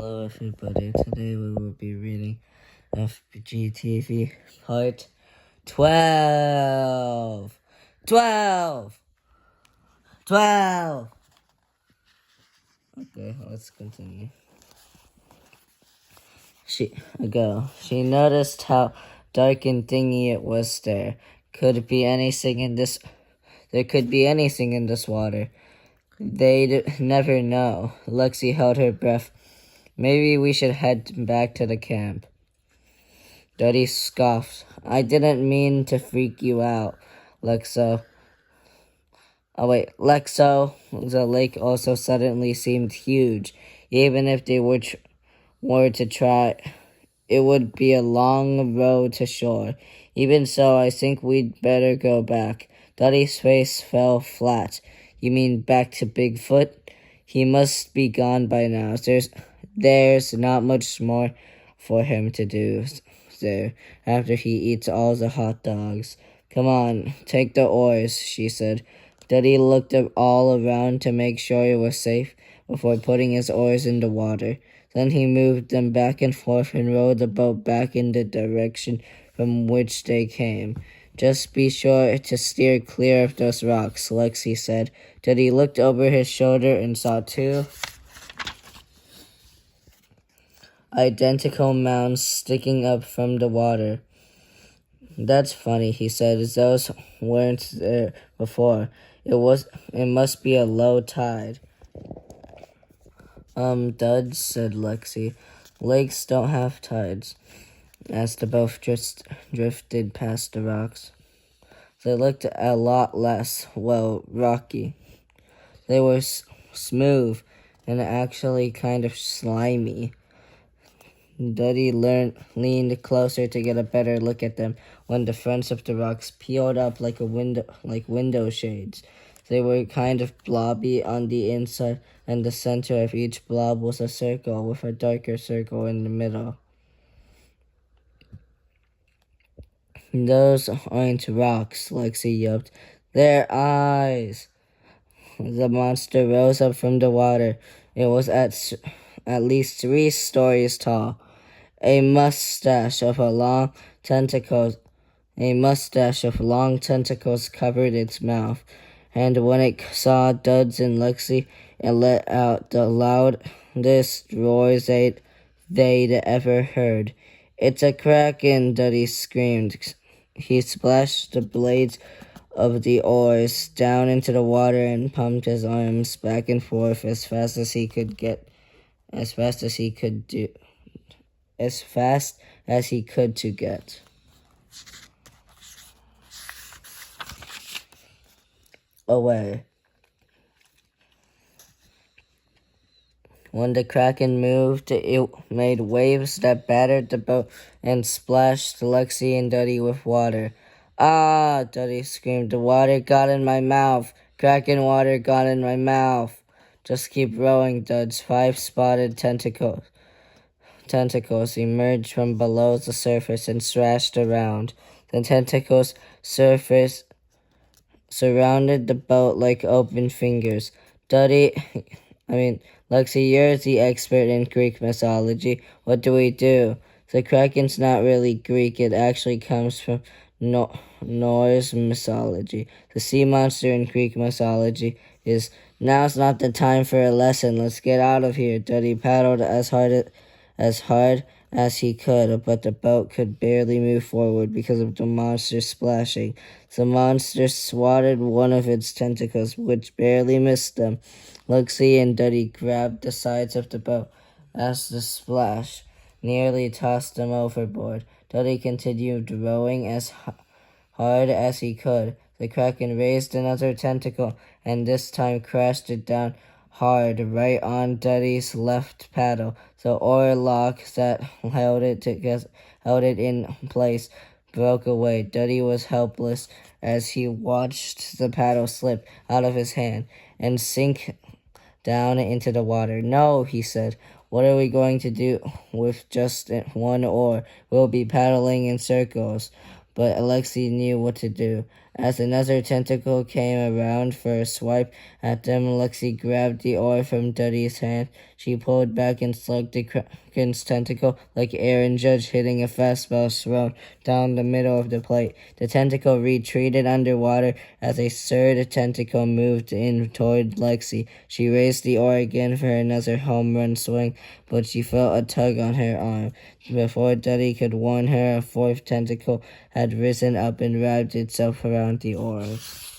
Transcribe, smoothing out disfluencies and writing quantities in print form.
Hello everybody, today we will be reading FGTeeV part 12! 12! 12! Okay, let's continue. She noticed how dark and dingy it was there. There could be anything in this water. They'd never know. Lexi held her breath. Maybe we should head back to the camp. Duddy scoffed. I didn't mean to freak you out, Lexo. Lexo. The lake also suddenly seemed huge. Even if they were to try, it would be a long road to shore. Even so, I think we'd better go back. Duddy's face fell flat. You mean back to Bigfoot? He must be gone by now. There's not much more for him to do there after he eats all the hot dogs. Come on, take the oars, she said. Duddy looked all around to make sure it was safe before putting his oars in the water. Then he moved them back and forth and rowed the boat back in the direction from which they came. Just be sure to steer clear of those rocks, Lexi said. Duddy looked over his shoulder and saw two identical mounds sticking up from the water. That's funny, he said. Those weren't there before. It must be a low tide. Dud, said Lexi. Lakes don't have tides. As the boat drifted past the rocks, they looked a lot less, rocky. They were smooth and actually kind of slimy. Duddy leaned closer to get a better look at them when the fronts of the rocks peeled up like window shades. They were kind of blobby on the inside, and the center of each blob was a circle with a darker circle in the middle. Those aren't rocks, Lexi yelped. They're eyes. The monster rose up from the water. It was at least 3 stories tall. A mustache of long tentacles covered its mouth, and when it saw Duds and Lexi, it let out the loudest roars they'd ever heard. It's a kraken, Duddy screamed. He splashed the blades of the oars down into the water and pumped his arms back and forth as fast as he could to get away. When the kraken moved, it made waves that battered the boat and splashed Lexi and Duddy with water. Ah, Duddy screamed. The water got in my mouth. Kraken water got in my mouth. Just keep rowing, Duds. 5 spotted tentacles emerged from below the surface and thrashed around. The tentacles surrounded the boat like open fingers. Lexi, you're the expert in Greek mythology. What do we do? The Kraken's not really Greek. It actually comes from Norse mythology. The sea monster in Greek mythology is... Now's not the time for a lesson. Let's get out of here. Duddy paddled as hard as he could, but the boat could barely move forward because of the monster splashing. The monster swatted one of its tentacles, which barely missed them. Lexi and Duddy grabbed the sides of the boat as the splash nearly tossed them overboard. Duddy continued rowing as hard as he could. The Kraken raised another tentacle, and this time crashed it down hard right on Duddy's left paddle. The oar lock that held it in place broke away. Duddy was helpless as he watched the paddle slip out of his hand and sink down into the water. No, he said. What are we going to do with just one oar? We'll be paddling in circles. But Alexi knew what to do. As another tentacle came around for a swipe at them, Lexi grabbed the oar from Duddy's hand. She pulled back and slugged the Kraken's tentacle like Aaron Judge hitting a fastball thrown down the middle of the plate. The tentacle retreated underwater as a third tentacle moved in toward Lexi. She raised the oar again for another home run swing, but she felt a tug on her arm. Before Duddy could warn her, a fourth tentacle had risen up and wrapped itself around the oars.